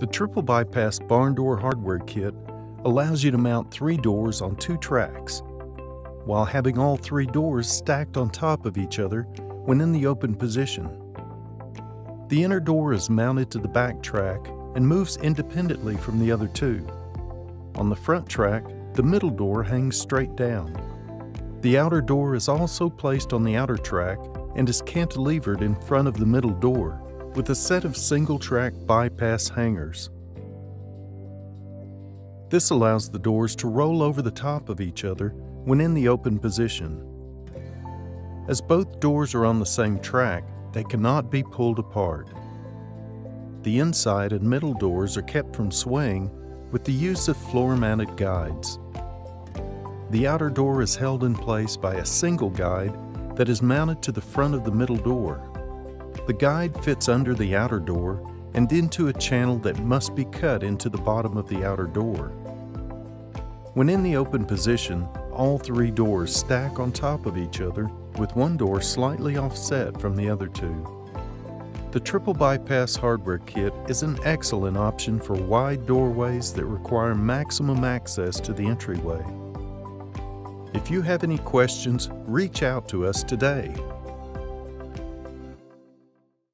The triple bypass barn door hardware kit allows you to mount 3 doors on 2 tracks, while having all 3 doors stacked on top of each other when in the open position. The inner door is mounted to the back track and moves independently from the other 2. On the front track, the middle door hangs straight down. The outer door is also placed on the outer track and is cantilevered in front of the middle door with a set of single-track bypass hangers. This allows the doors to roll over the top of each other when in the open position. As both doors are on the same track, they cannot be pulled apart. The inside and middle doors are kept from swaying with the use of floor-mounted guides. The outer door is held in place by a single guide that is mounted to the front of the middle door. The guide fits under the outer door and into a channel that must be cut into the bottom of the outer door. When in the open position, all 3 doors stack on top of each other with one door slightly offset from the other 2. The triple bypass hardware kit is an excellent option for wide doorways that require maximum access to the entryway. If you have any questions, reach out to us today.